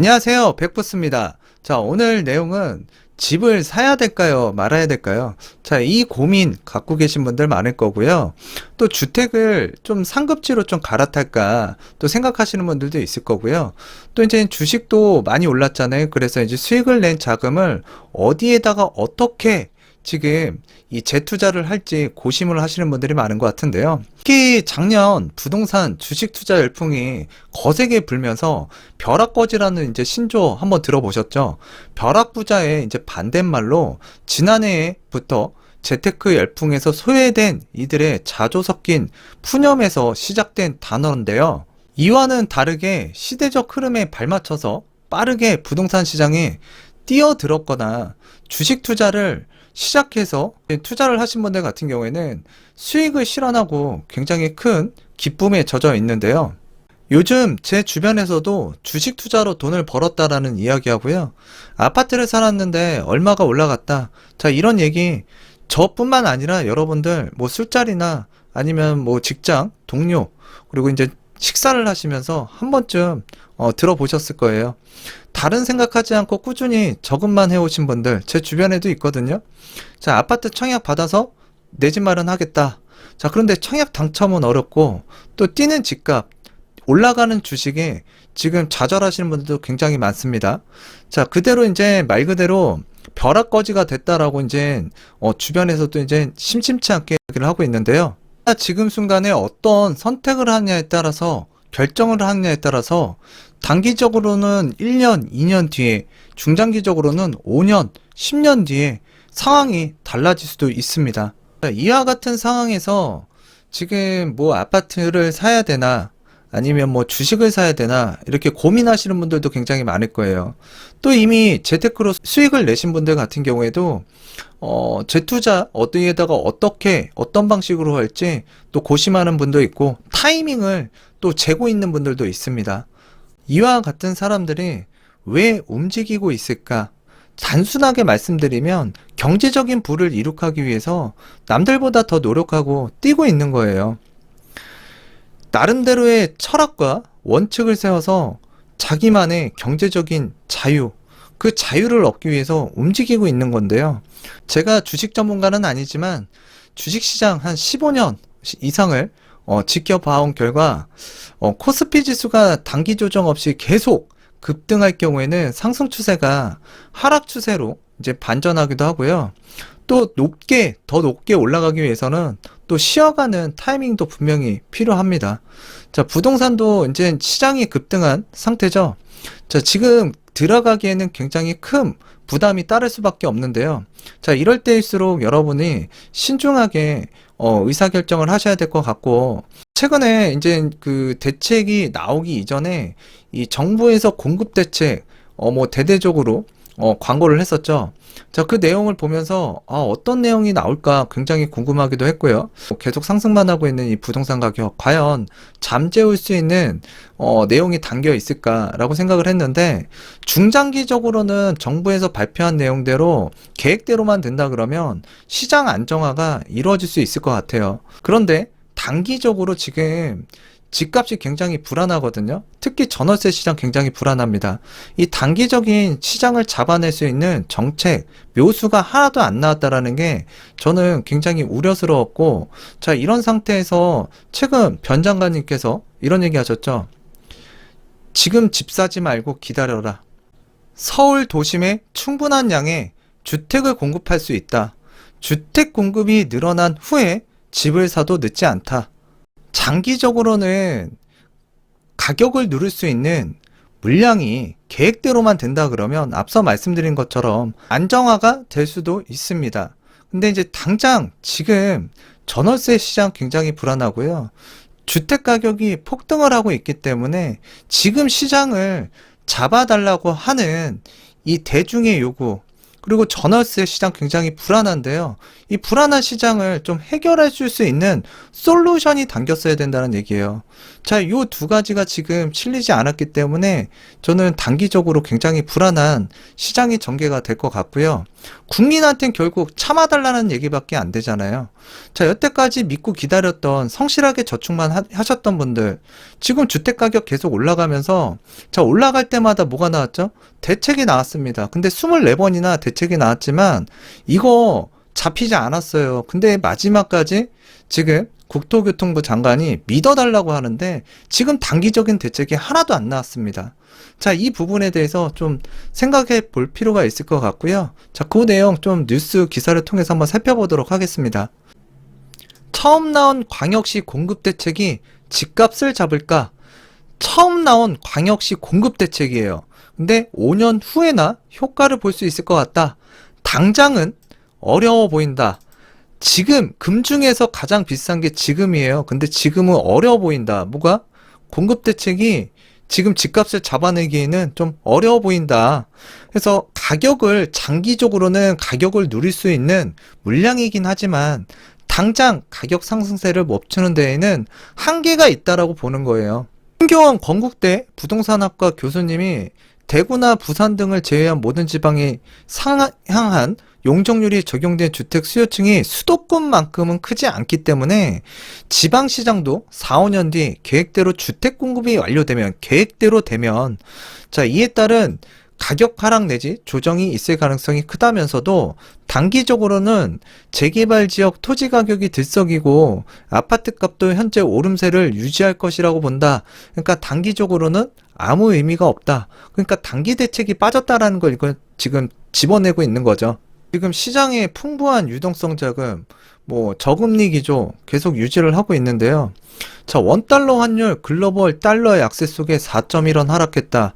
안녕하세요. 백부스입니다. 자, 오늘 내용은 집을 사야 될까요? 말아야 될까요? 자, 이 고민 갖고 계신 분들 많을 거고요. 또 주택을 좀 상급지로 좀 갈아탈까 또 생각하시는 분들도 있을 거고요. 또 이제 주식도 많이 올랐잖아요. 그래서 이제 수익을 낸 자금을 어디에다가 어떻게 지금 이 재투자를 할지 고심을 하시는 분들이 많은 것 같은데요. 특히 작년 부동산 주식 투자 열풍이 거세게 불면서 벼락거지라는 이제 신조 한번 들어보셨죠? 벼락부자의 이제 반대말로 지난해부터 재테크 열풍에서 소외된 이들의 자조 섞인 푸념에서 시작된 단어인데요. 이와는 다르게 시대적 흐름에 발맞춰서 빠르게 부동산 시장에 뛰어들었거나 주식 투자를 시작해서 투자를 하신 분들 같은 경우에는 수익을 실현하고 굉장히 큰 기쁨에 젖어 있는데요. 요즘 제 주변에서도 주식 투자로 돈을 벌었다라는 이야기 하고요. 아파트를 살았는데 얼마가 올라갔다. 자, 이런 얘기 저뿐만 아니라 여러분들 뭐 술자리나 아니면 뭐 직장, 동료, 그리고 이제 식사를 하시면서 한 번쯤 들어보셨을 거예요. 다른 생각하지 않고 꾸준히 저금만 해오신 분들 제 주변에도 있거든요. 자, 아파트 청약 받아서 내 집 마련하겠다. 자, 그런데 청약 당첨은 어렵고 또 뛰는 집값, 올라가는 주식에 지금 좌절하시는 분들도 굉장히 많습니다. 자, 그대로 이제 말 그대로 벼락거지가 됐다라고 이제 주변에서도 이제 심심치 않게 얘기를 하고 있는데요. 지금 순간에 어떤 선택을 하느냐에 따라서 결정을 하느냐에 따라서 단기적으로는 1년, 2년 뒤에, 중장기적으로는 5년, 10년 뒤에 상황이 달라질 수도 있습니다. 이와 같은 상황에서 지금 뭐 아파트를 사야 되나 아니면 뭐 주식을 사야 되나 이렇게 고민하시는 분들도 굉장히 많을 거예요. 또 이미 재테크로 수익을 내신 분들 같은 경우에도 재투자 어디에다가 어떻게 어떤 방식으로 할지 또 고심하는 분도 있고 타이밍을 또 재고 있는 분들도 있습니다. 이와 같은 사람들이 왜 움직이고 있을까? 단순하게 말씀드리면 경제적인 부를 이룩하기 위해서 남들보다 더 노력하고 뛰고 있는 거예요. 나름대로의 철학과 원칙을 세워서 자기만의 경제적인 자유, 그 자유를 얻기 위해서 움직이고 있는 건데요. 제가 주식 전문가는 아니지만 주식시장 한 15년 이상을 지켜봐온 결과 코스피 지수가 단기 조정 없이 계속 급등할 경우에는 상승 추세가 하락 추세로 이제 반전하기도 하고요. 또 더 높게 올라가기 위해서는 또 쉬어가는 타이밍도 분명히 필요합니다. 자, 부동산도 이제 시장이 급등한 상태죠. 자, 지금 들어가기에는 굉장히 큰 부담이 따를 수밖에 없는데요. 자, 이럴 때일수록 여러분이 신중하게 의사결정을 하셔야 될 것 같고, 최근에 이제 그 대책이 나오기 이전에 이 정부에서 공급 대책, 뭐 대대적으로 광고를 했었죠. 자, 그 내용을 보면서 어떤 내용이 나올까 굉장히 궁금하기도 했고요. 계속 상승만 하고 있는 이 부동산 가격 과연 잠재울 수 있는 내용이 담겨 있을까라고 생각을 했는데 중장기적으로는 정부에서 발표한 내용대로 계획대로만 된다 그러면 시장 안정화가 이루어질 수 있을 것 같아요. 그런데 단기적으로 지금 집값이 굉장히 불안하거든요. 특히 전월세 시장 굉장히 불안합니다. 이 단기적인 시장을 잡아낼 수 있는 정책, 묘수가 하나도 안 나왔다라는 게 저는 굉장히 우려스러웠고, 자, 이런 상태에서 최근 변 장관님께서 이런 얘기 하셨죠. 지금 집 사지 말고 기다려라. 서울 도심에 충분한 양의 주택을 공급할 수 있다. 주택 공급이 늘어난 후에 집을 사도 늦지 않다. 장기적으로는 가격을 누릴 수 있는 물량이 계획대로만 된다 그러면 앞서 말씀드린 것처럼 안정화가 될 수도 있습니다. 근데 이제 당장 지금 전월세 시장 굉장히 불안하고요. 주택 가격이 폭등을 하고 있기 때문에 지금 시장을 잡아달라고 하는 이 대중의 요구, 그리고 전월세 시장 굉장히 불안한데요. 이 불안한 시장을 좀 해결해 줄 수 있는 솔루션이 담겼어야 된다는 얘기예요. 자, 요 두 가지가 지금 실리지 않았기 때문에 저는 단기적으로 굉장히 불안한 시장이 전개가 될 것 같고요. 국민한테는 결국 참아달라는 얘기밖에 안 되잖아요. 자, 여태까지 믿고 기다렸던 성실하게 저축만 하셨던 분들 지금 주택가격 계속 올라가면서 자, 올라갈 때마다 뭐가 나왔죠? 대책이 나왔습니다. 근데 24번이나 대책이 나왔지만 이거 잡히지 않았어요. 근데 마지막까지 지금 국토교통부 장관이 믿어달라고 하는데 지금 단기적인 대책이 하나도 안 나왔습니다. 자, 이 부분에 대해서 좀 생각해 볼 필요가 있을 것 같고요. 자, 그 내용 좀 뉴스 기사를 통해서 한번 살펴보도록 하겠습니다. 처음 나온 광역시 공급 대책이 집값을 잡을까? 처음 나온 광역시 공급 대책이에요. 근데 5년 후에나 효과를 볼 수 있을 것 같다. 당장은 어려워 보인다. 지금 금 중에서 가장 비싼 게 지금이에요. 근데 지금은 어려워 보인다. 뭐가? 공급 대책이 지금 집값을 잡아내기에는 좀 어려워 보인다. 그래서 가격을 장기적으로는 가격을 누릴 수 있는 물량이긴 하지만 당장 가격 상승세를 멈추는 데에는 한계가 있다라고 보는 거예요. 신교원 건국대 부동산학과 교수님이 대구나 부산 등을 제외한 모든 지방에 상향한 용적률이 적용된 주택 수요층이 수도권만큼은 크지 않기 때문에 지방시장도 4, 5년 뒤 계획대로 주택 공급이 완료되면 자, 이에 따른 가격 하락 내지 조정이 있을 가능성이 크다면서도 단기적으로는 재개발 지역 토지 가격이 들썩이고 아파트 값도 현재 오름세를 유지할 것이라고 본다. 그러니까 단기적으로는 아무 의미가 없다. 그러니까 단기 대책이 빠졌다라는 걸 이걸 지금 집어내고 있는 거죠. 지금 시장에 풍부한 유동성 자금, 저금리 기조 계속 유지를 하고 있는데요. 자, 원달러 환율 글로벌 달러의 약세 속에 4.1원 하락했다.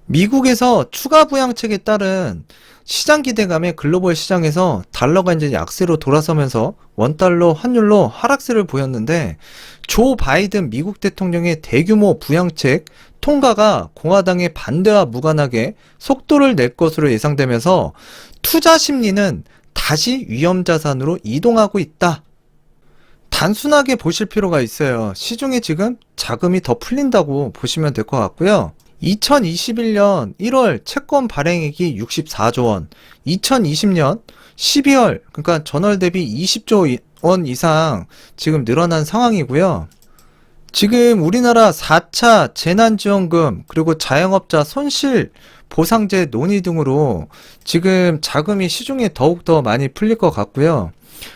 미국에서 추가 부양책에 따른 시장 기대감에 글로벌 시장에서 달러가 이제 약세로 돌아서면서 원달러 환율로 하락세를 보였는데 조 바이든 미국 대통령의 대규모 부양책 통과가 공화당의 반대와 무관하게 속도를 낼 것으로 예상되면서 투자 심리는 다시 위험자산으로 이동하고 있다. 단순하게 보실 필요가 있어요. 시중에 지금 자금이 더 풀린다고 보시면 될 것 같고요. 2021년 1월 채권 발행액이 64조 원, 2020년 12월, 그러니까 전월 대비 20조 원 이상 지금 늘어난 상황이고요. 지금 우리나라 4차 재난지원금 그리고 자영업자 손실 보상제 논의 등으로 지금 자금이 시중에 더욱더 많이 풀릴 것 같고요.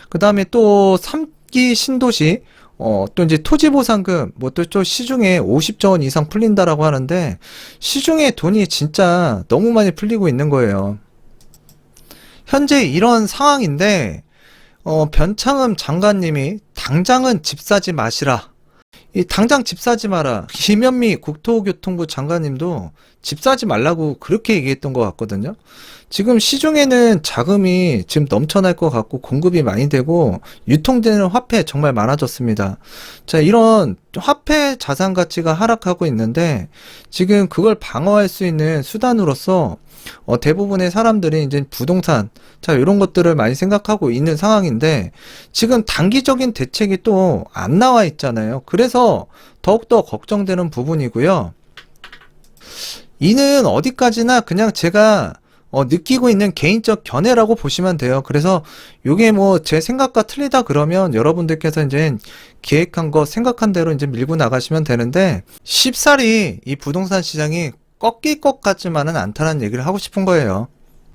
그 다음에 또 3기 신도시 또 이제 토지보상금, 또 시중에 50조 원 이상 풀린다라고 하는데, 시중에 돈이 진짜 너무 많이 풀리고 있는 거예요. 현재 이런 상황인데, 변창흠 장관님이 당장은 집 사지 마시라. 당장 집 사지 마라. 김현미 국토교통부 장관님도 집 사지 말라고 그렇게 얘기했던 것 같거든요. 지금 시중에는 자금이 지금 넘쳐날 것 같고 공급이 많이 되고 유통되는 화폐 정말 많아졌습니다. 자, 이런 화폐 자산 가치가 하락하고 있는데 지금 그걸 방어할 수 있는 수단으로서 대부분의 사람들이 이제 부동산, 자, 이런 것들을 많이 생각하고 있는 상황인데 지금 단기적인 대책이 또 안 나와 있잖아요. 그래서 더욱더 걱정되는 부분이고요. 이는 어디까지나 그냥 제가 느끼고 있는 개인적 견해라고 보시면 돼요. 그래서 요게 제 생각과 틀리다 그러면 여러분들께서 이제 계획한 거 생각한 대로 이제 밀고 나가시면 되는데 쉽사리 이 부동산 시장이 꺾일 것 같지만은 않다는 얘기를 하고 싶은 거예요.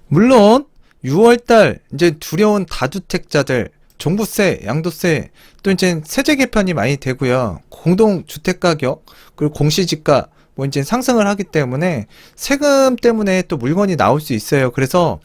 물론 6월달 이제 두려운 다주택자들 종부세, 양도세, 또 이제 세제 개편이 많이 되고요. 공동주택 가격, 그리고 공시지가 이제 상승을 하기 때문에 세금 때문에 또 물건이 나올 수 있어요. 그래서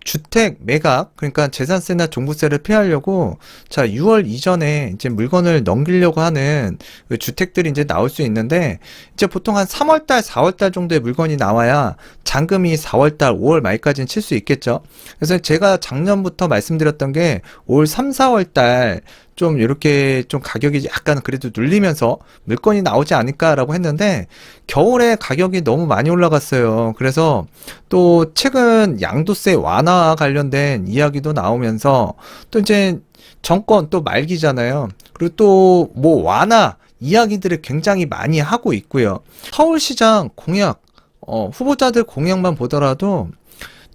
주택 매각, 그러니까 재산세나 종부세를 피하려고 자, 6월 이전에 이제 물건을 넘기려고 하는 그 주택들이 이제 나올 수 있는데 이제 보통 한 3월달, 4월달 정도의 물건이 나와야 잔금이 4월달, 5월 말까지는 칠 수 있겠죠. 그래서 제가 작년부터 말씀드렸던 게 올 3, 4월달 좀 이렇게 좀 가격이 약간 그래도 눌리면서 물건이 나오지 않을까라고 했는데 겨울에 가격이 너무 많이 올라갔어요. 그래서 또 최근 양도세 완화와 관련된 이야기도 나오면서 또 이제 정권 또 말기잖아요. 그리고 또 완화 이야기들을 굉장히 많이 하고 있고요. 서울시장 공약 후보자들 공약만 보더라도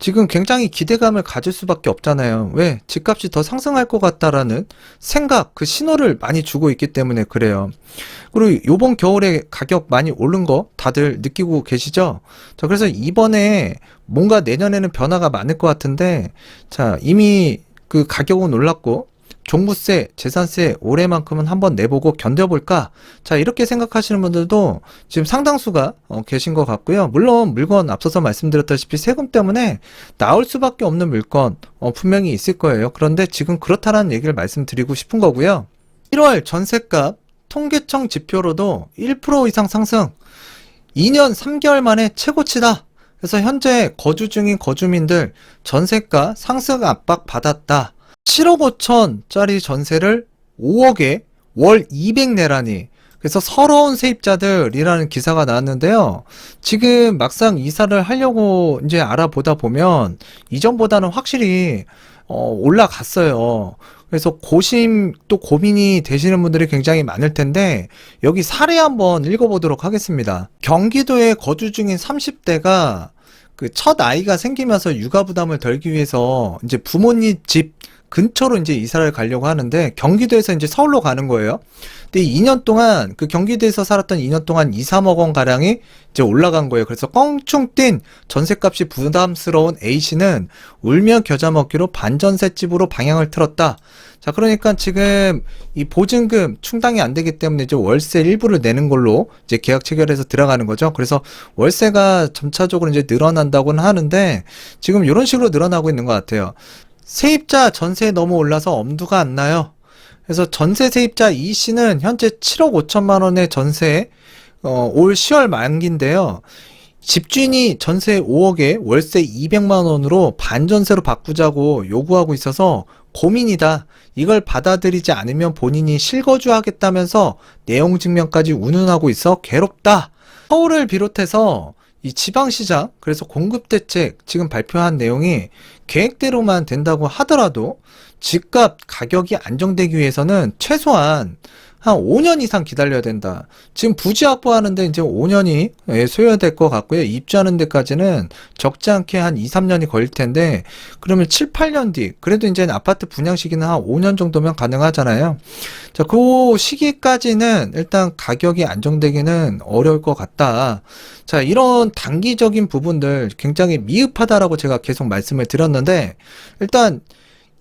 지금 굉장히 기대감을 가질 수밖에 없잖아요. 왜? 집값이 더 상승할 것 같다라는 생각, 그 신호를 많이 주고 있기 때문에 그래요. 그리고 요번 겨울에 가격 많이 오른 거 다들 느끼고 계시죠? 자, 그래서 이번에 뭔가 내년에는 변화가 많을 것 같은데, 자, 이미 그 가격은 올랐고, 종부세, 재산세 올해만큼은 한번 내보고 견뎌볼까? 자, 이렇게 생각하시는 분들도 지금 상당수가 계신 것 같고요. 물론 물건 앞서서 말씀드렸다시피 세금 때문에 나올 수밖에 없는 물건 분명히 있을 거예요. 그런데 지금 그렇다라는 얘기를 말씀드리고 싶은 거고요. 1월 전셋값 통계청 지표로도 1% 이상 상승, 2년 3개월 만에 최고치다. 그래서 현재 거주 중인 거주민들 전세가 상승 압박 받았다. 7억 5천짜리 전세를 5억에 월 200 내라니. 그래서 서러운 세입자들이라는 기사가 나왔는데요. 지금 막상 이사를 하려고 이제 알아보다 보면 이전보다는 확실히 올라갔어요. 그래서 고심 또 고민이 되시는 분들이 굉장히 많을 텐데 여기 사례 한번 읽어보도록 하겠습니다. 경기도에 거주 중인 30대가 그 첫 아이가 생기면서 육아 부담을 덜기 위해서 이제 부모님 집 근처로 이제 이사를 가려고 하는데 경기도에서 이제 서울로 가는 거예요. 근데 2년 동안 그 경기도에서 살았던 2년 동안 2, 3억 원 가량이 이제 올라간 거예요. 그래서 껑충 뛴 전셋값이 부담스러운 A씨는 울며 겨자 먹기로 반전세 집으로 방향을 틀었다. 자, 그러니까 지금 이 보증금 충당이 안 되기 때문에 이제 월세 일부를 내는 걸로 이제 계약 체결해서 들어가는 거죠. 그래서 월세가 점차적으로 이제 늘어난다고는 하는데 지금 이런 식으로 늘어나고 있는 것 같아요. 세입자 전세에 너무 올라서 엄두가 안 나요. 그래서 전세 세입자 이 씨는 현재 7억 5천만 원의 전세, 올 10월 만기인데요. 집주인이 전세 5억에 월세 200만 원으로 반전세로 바꾸자고 요구하고 있어서 고민이다. 이걸 받아들이지 않으면 본인이 실거주하겠다면서 내용 증명까지 운운하고 있어 괴롭다. 서울을 비롯해서 이 지방시장, 그래서 공급대책 지금 발표한 내용이 계획대로만 된다고 하더라도 집값 가격이 안정되기 위해서는 최소한 한 5년 이상 기다려야 된다. 지금 부지 확보하는데 이제 5년이 소요될 것 같고요. 입주하는 데까지는 적지 않게 한 2, 3년이 걸릴 텐데, 그러면 7, 8년 뒤, 그래도 이제 아파트 분양 시기는 한 5년 정도면 가능하잖아요. 자, 그 시기까지는 일단 가격이 안정되기는 어려울 것 같다. 자, 이런 단기적인 부분들 굉장히 미흡하다라고 제가 계속 말씀을 드렸는데, 일단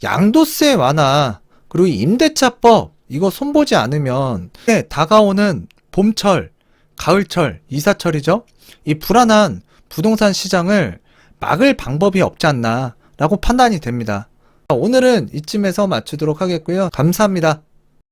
양도세 완화, 그리고 임대차법, 이거 손보지 않으면 다가오는 봄철, 가을철, 이사철이죠. 이 불안한 부동산 시장을 막을 방법이 없지 않나 라고 판단이 됩니다. 오늘은 이쯤에서 마치도록 하겠고요. 감사합니다.